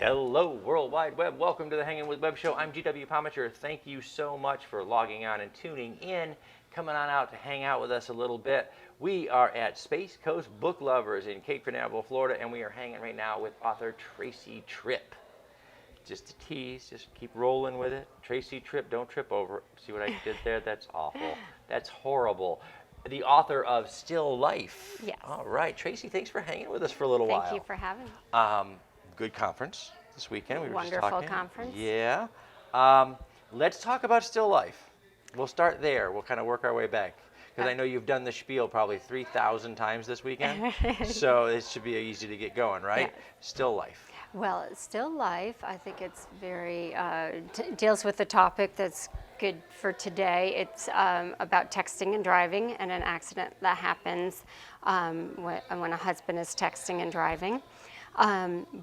Hello, World Wide Web. Welcome to the Hangin with Web Show. I'm GW Pomichter. Thank you so much for logging on and tuning in, coming on out to hang out with us a little bit. We are at Space Coast Book Lovers in Cape Canaveral, Florida, and we are hanging right now with author Tracy Tripp. Just a tease, just keep rolling with it. Tracy Tripp, don't trip over it. See what I did there? That's awful. That's horrible. The author of Still Life. Yes. All right, Tracy, thanks for hanging with us for a little while. Thank you for having me. Good conference this weekend. We were Wonderful just talking. conference. Yeah. Let's talk about Still Life. We'll start there. We'll kind of work our way back. Because I know you've done the spiel probably 3,000 times this weekend. So it should be easy to get going, right? Yeah. Still Life. Well, Still Life, I think it's very, deals with the topic that's good for today. It's about texting and driving and an accident that happens when a husband is texting and driving.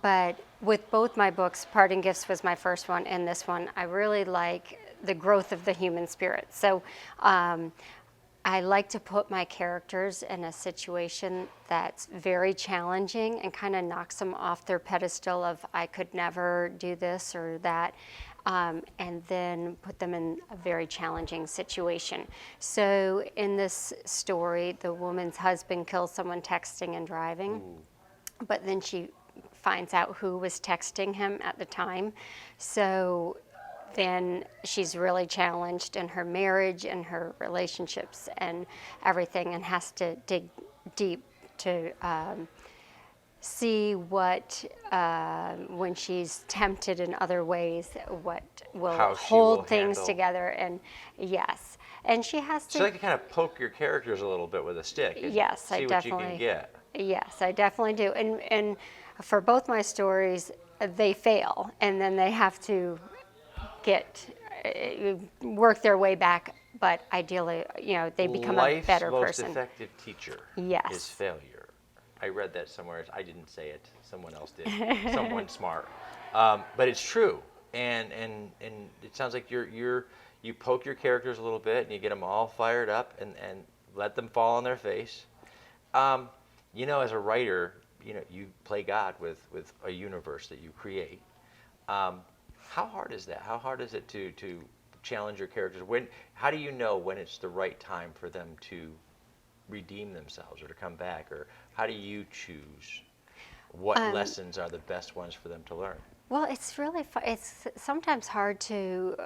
But with both my books, Parting Gifts was my first one, and this one, I really like the growth of the human spirit. So I like to put my characters in a situation that's very challenging and kind of knocks them off their pedestal of I could never do this or that, and then put them in a very challenging situation. So in this story, the woman's husband kills someone texting and driving. Ooh. But then she finds out who was texting him at the time. So then she's really challenged in her marriage and her relationships and everything, and has to dig deep to see what, when she's tempted in other ways, what will hold things together. And yes. And she has to. So you can kind of poke your characters a little bit with a stick. Yes, I definitely. See what you can get. Yes, I definitely do. And for both my stories, they fail, and then they have to work their way back. But ideally, they become a better person. Life's most effective teacher is failure. I read that somewhere. I didn't say it. Someone else did. Someone smart. But it's true. And it sounds like you poke your characters a little bit, and you get them all fired up, and let them fall on their face. As a writer, you play God with a universe that you create. How hard is that? How hard is it to challenge your characters? How do you know when it's the right time for them to redeem themselves or to come back? Or how do you choose what lessons are the best ones for them to learn? Well, it's really it's sometimes hard to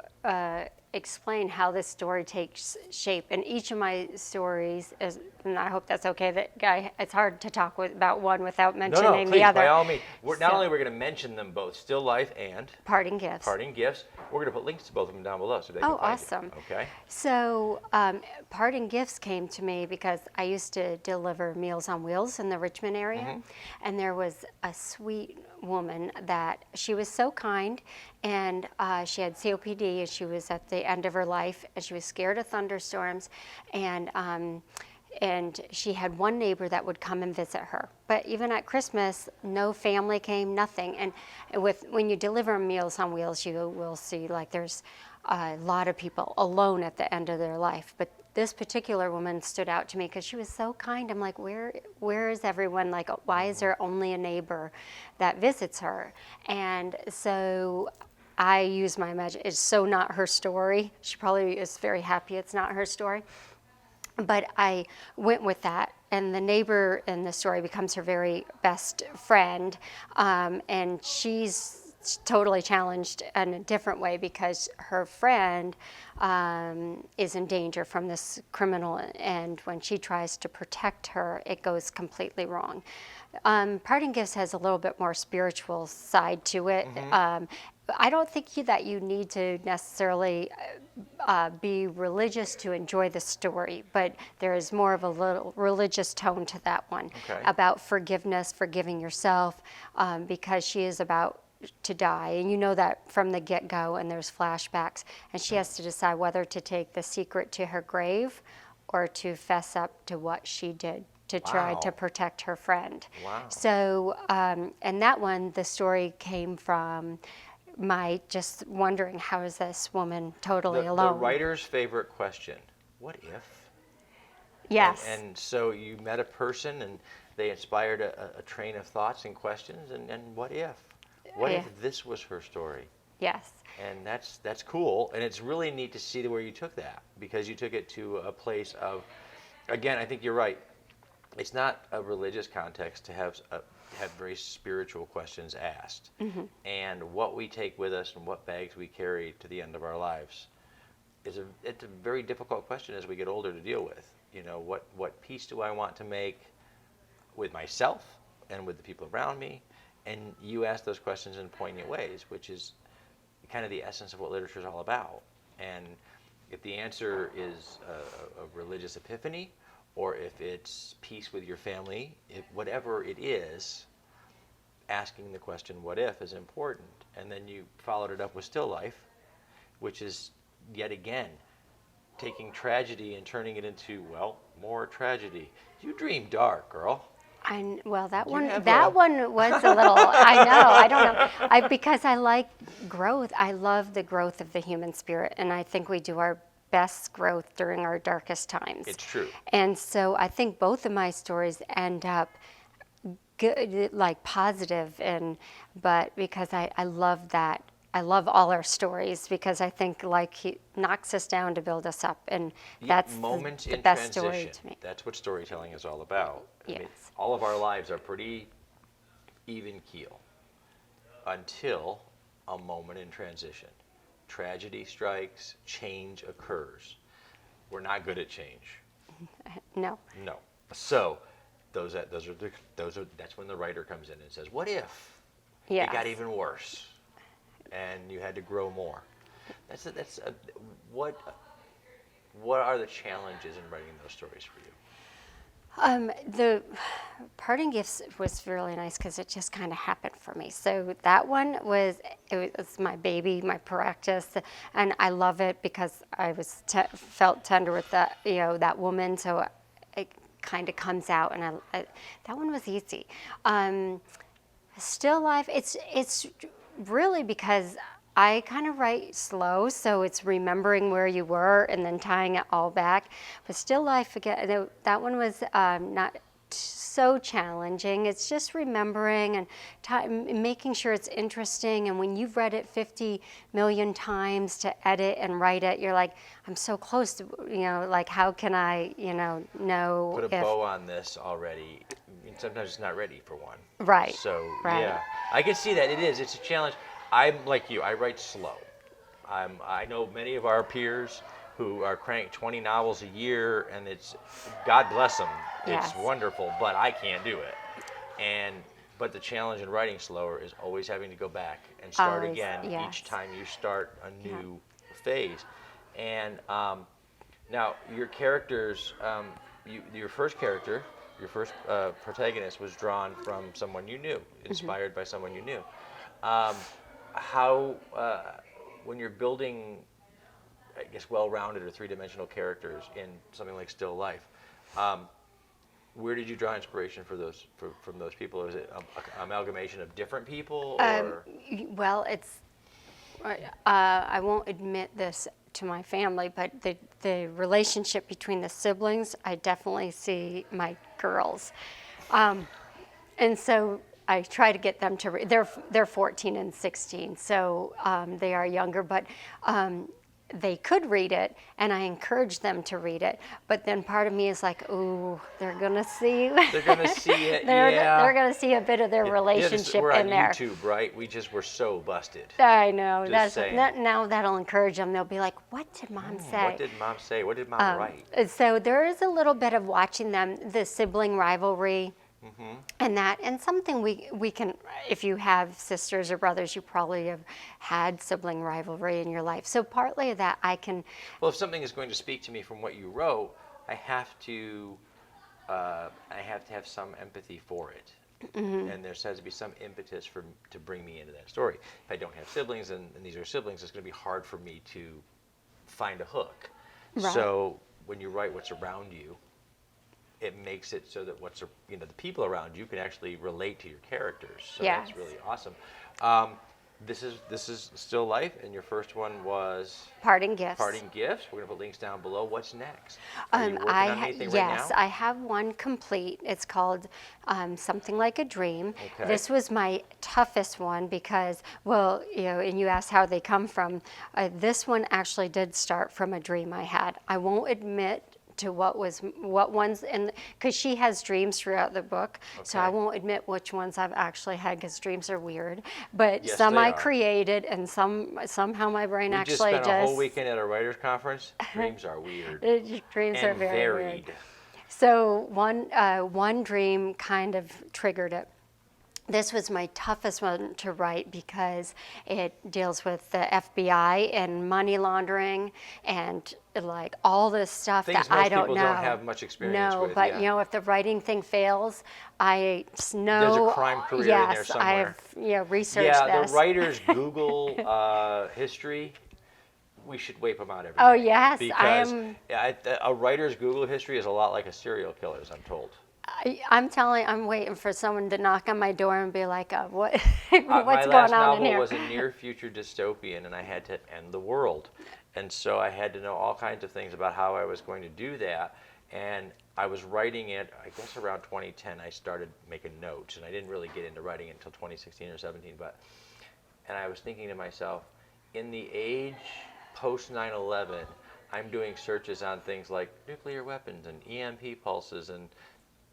explain how this story takes shape. And each of my stories is, and I hope that's okay, it's hard to talk about one without mentioning please, the other. By all means. Not only are we going to mention them both, Still Life and Parting Gifts. Parting Gifts. We're going to put links to both of them down below so they can find awesome. You. Okay. So Parting Gifts came to me because I used to deliver Meals on Wheels in the Richmond area. Mm-hmm. And there was a sweet woman that she was so kind, and she had COPD, and she was at the end of her life, and she was scared of thunderstorms, and she had one neighbor that would come and visit her. But even at Christmas, no family came, nothing. And when you deliver Meals on Wheels, you will see there's a lot of people alone at the end of their life. But this particular woman stood out to me because she was so kind. I'm like, where is everyone? Why is there only a neighbor that visits her? And so I use my imagination. It's so not her story. She probably is very happy it's not her story. But I went with that, and the neighbor in the story becomes her very best friend, and she's totally challenged in a different way because her friend is in danger from this criminal, and when she tries to protect her, it goes completely wrong. Parting Gifts has a little bit more spiritual side to it. Mm-hmm. I don't think that you need to necessarily be religious to enjoy the story, but there is more of a little religious tone to that one. Okay. About forgiveness, forgiving yourself, because she is about to die, and you know that from the get-go, and there's flashbacks, and she has to decide whether to take the secret to her grave or to fess up to what she did to try to protect her friend. Wow. So, and that one, the story came from my just wondering, how is this woman totally alone? The writer's favorite question, what if? Yes. And so you met a person and they inspired a train of thoughts and questions, and what if? What Yeah. if this was her story? Yes. And that's cool, and it's really neat to see where you took that, because you took it to a place of, again, I think you're right. It's not a religious context to have very spiritual questions asked, and what we take with us and what bags we carry to the end of our lives it's a very difficult question as we get older to deal with. You know, what peace do I want to make with myself and with the people around me? And you ask those questions in poignant ways, which is kind of the essence of what literature is all about. And if the answer is a religious epiphany, or if it's peace with your family, whatever it is, asking the question, what if, is important. And then you followed it up with still life, which is, yet again, taking tragedy and turning it into, well, more tragedy. You dream dark, girl. Well, that You one have that one was a little. I know. I don't know. Because I like growth. I love the growth of the human spirit, and I think we do our best growth during our darkest times. It's true. And so I think both of my stories end up good, like positive, but because I love that. I love all our stories because I think like he knocks us down to build us up, and that's moments the in best transition. story to me. That's what storytelling is all about. I mean, Yes. all of our lives are pretty even keel until a moment in transition. Tragedy strikes, change occurs. We're not good at change. No. No. So that's when the writer comes in and says, "What if Yes. it got even worse, and you had to grow more?" What are the challenges in writing those stories for you? The Parting Gifts was really nice because it just kind of happened for me. So that one was my baby, my practice, and I love it because I felt tender with that woman. So it kind of comes out, and that one was easy. Still Life, it's really because I kind of write slow, so it's remembering where you were and then tying it all back. But Still Life, again, that one was not so challenging. It's just remembering and making sure it's interesting. And when you've read it 50 million times to edit and write it, you're like, I'm so close to, like, how can I, know Put a if... bow on this already. I mean, sometimes it's not ready for one. Right. So, right. yeah. I can see that. It's a challenge. I'm like you. I write slow. I know many of our peers who are cranking 20 novels a year, and it's, God bless them. Yes. It's wonderful, but I can't do it. But the challenge in writing slower is always having to go back and start again yes. each time you start a new phase. And now your characters, your first character, your first protagonist was drawn from someone you knew, inspired by someone you knew. How, when you're building, I guess, well-rounded or three-dimensional characters in something like Still Life, where did you draw inspiration from those people? Or is it an amalgamation of different people? Or? Well, it's, I won't admit this to my family, but the relationship between the siblings, I definitely see my girls. And so I try to get them to read. They're 14 and 16, so they are younger, but they could read it, and I encourage them to read it. But then part of me is like, ooh, they're gonna see. They're gonna see it. They're gonna see a bit of their relationship we're in on there. YouTube, right? We're so busted. I know. Just saying. Now that'll encourage them. They'll be like, what did Mom say? What did Mom say? What did Mom write? So there is a little bit of watching them, the sibling rivalry. And something we can, if you have sisters or brothers, you probably have had sibling rivalry in your life. So partly of that I can. Well, if something is going to speak to me from what you wrote, I have to have some empathy for it, and there has to be some impetus to bring me into that story. If I don't have siblings and these are siblings, it's going to be hard for me to find a hook. Right. So when you write what's around you, it makes it so that the people around you can actually relate to your characters. So Yes. That's really awesome. this is still life, and your first one was Parting Gifts. Parting Gifts. We're gonna put links down below. What's next? Are you working on anything right now? Yes, I have one complete. It's called Something Like a Dream. Okay. This was my toughest one because, well, and you asked how they come from. This one actually did start from a dream I had. I won't admit to what ones, and because she has dreams throughout the book, so I won't admit which ones I've actually had because dreams are weird. But Yes, some they I are. created, and somehow my brain We actually just spent a whole weekend at a writers' conference. Dreams are weird dreams and are very varied. weird. So one dream kind of triggered it. This was my toughest one to write because it deals with the FBI and money laundering and like all this stuff Things that I most don't people know. don't have much experience no, with, but yeah. if the writing thing fails, I know There's a crime career in there yes, somewhere. I've researched Yeah, this. the writers Google history. We should wipe them out every Oh, day. yes, Because a writer's Google history is a lot like a serial killer's, I'm told. I'm waiting for someone to knock on my door and be like, what, what's My going last on novel in here? was a near future dystopian, and I had to end the world. And so I had to know all kinds of things about how I was going to do that. And I was writing it, I guess around 2010, I started making notes. And I didn't really get into writing it until 2016 or 17. And I was thinking to myself, in the age post 9/11, I'm doing searches on things like nuclear weapons and EMP pulses, and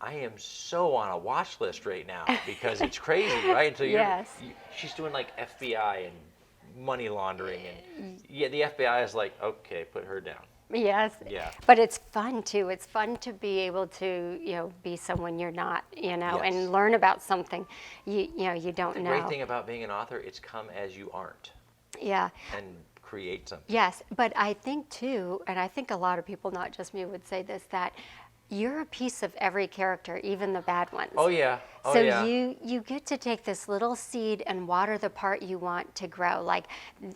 I am so on a watch list right now because it's crazy, right? So Yes. she's doing like FBI and money laundering, and the FBI is like, okay, put her down. Yes. Yeah. But it's fun too. It's fun to be able to, be someone you're not, Yes. and learn about something you don't The know. great thing about being an author, it's come as you aren't, Yeah. and create something. Yes, but I think too, and I think a lot of people, not just me, would say this, that you're a piece of every character, even the bad ones. Oh yeah. Oh So yeah. you get to take this little seed and water the part you want to grow. Like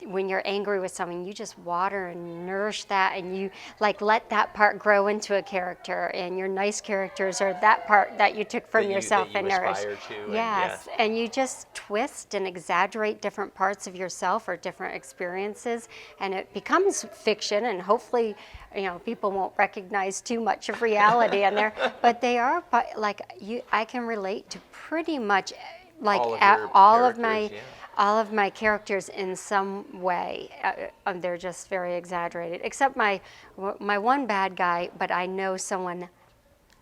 when you're angry with someone, you just water and nourish that, and you like let that part grow into a character. And your nice characters are that part that you took from yourself that you and nourished. aspire to, and Yes, and you just twist and exaggerate different parts of yourself or different experiences, and it becomes fiction. And hopefully, people won't recognize too much of reality in there, but they are like I can relate to pretty much like All of your all of characters, my yeah. all of my characters in some way. They're just very exaggerated, except my one bad guy. But I know someone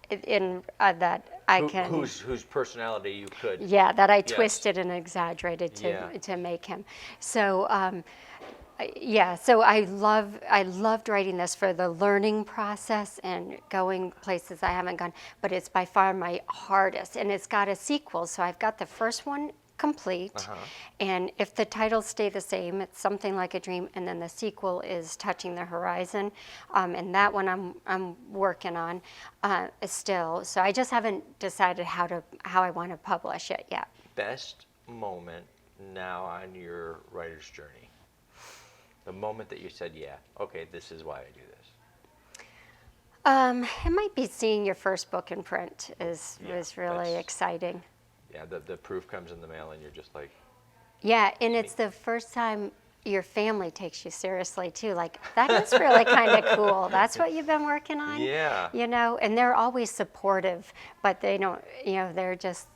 in that I can whose personality you could. yeah, that I Yes. twisted and exaggerated Yeah. to make him. So yeah, so I loved writing this for the learning process and going places I haven't gone, but it's by far my hardest, and it's got a sequel. So I've got the first one complete, and if the titles stay the same, it's Something Like a Dream, and then the sequel is Touching the Horizon, and that one I'm working on still. So I just haven't decided how I want to publish it yet. Best moment now on your writer's journey? The moment that you said, yeah, okay, this is why I do this. It might be seeing your first book in print is really that's- exciting. Yeah, the proof comes in the mail, and you're just like, Yeah, and it's the first time your family takes you seriously too. Like that is really kind of cool. That's what you've been working on. Yeah. And they're always supportive, but they don't. They're just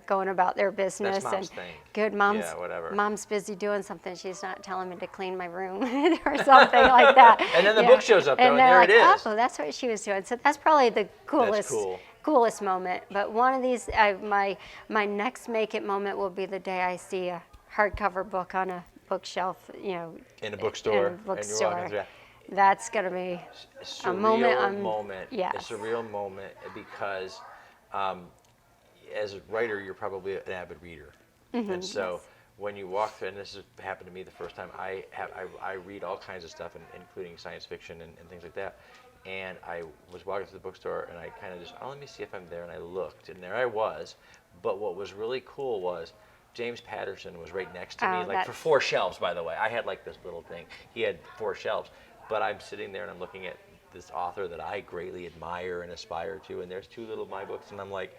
going about their business. That's mom's and thing. Good, mom's Yeah, whatever. Mom's busy doing something. She's not telling me to clean my room or something like that. And then the book shows up, though, and they're there like, it is. Oh, that's what she was doing. So that's probably the coolest. cool. Coolest moment. But one of these, my next make it moment will be the day I see a hardcover book on a bookshelf, in a bookstore. In a And you're bookstore. walking through. That's gonna be Surreal a moment. moment. Yes. A surreal moment because as a writer, you're probably an avid reader. And so when you walk through, and this has happened to me the first time, I read all kinds of stuff, including science fiction and things like that. And I was walking through the bookstore, and I kind of just, let me see if I'm there. And I looked, and there I was. But what was really cool was James Patterson was right next to me, like for 4 shelves, by the way. I had like this little thing. He had 4 shelves. But I'm sitting there, and I'm looking at this author that I greatly admire and aspire to, and there's 2 little my books, and I'm like,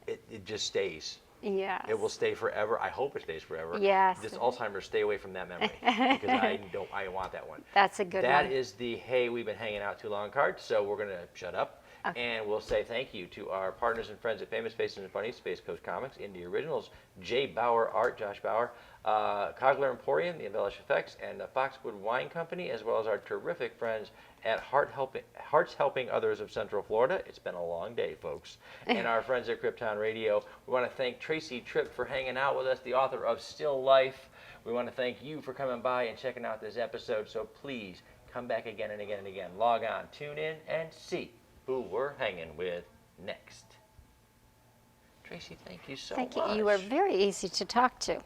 it just stays Yes. It will stay forever. I hope it stays forever. Yes. This Alzheimer's, stay away from that memory because I want that one. That's a good one. That is the hey, we've been hanging out too long card. So we're gonna shut up. Okay. And we'll say thank you to our partners and friends at Famous Faces and Funny, Space Coast Comics, Indie Originals, Jay Bauer Art, Josh Bauer, Cogler Emporium, The Embellish Effects, and the Foxwood Wine Company, as well as our terrific friends at Hearts Helping Others of Central Florida. It's been a long day, folks. And our friends at Krypton Radio. We want to thank Tracy Tripp for hanging out with us, the author of Still Life. We want to thank you for coming by and checking out this episode. So please come back again and again and again. Log on, tune in, and see who we're hanging with next. Tracy, thank you so much. Thank you. You were very easy to talk to.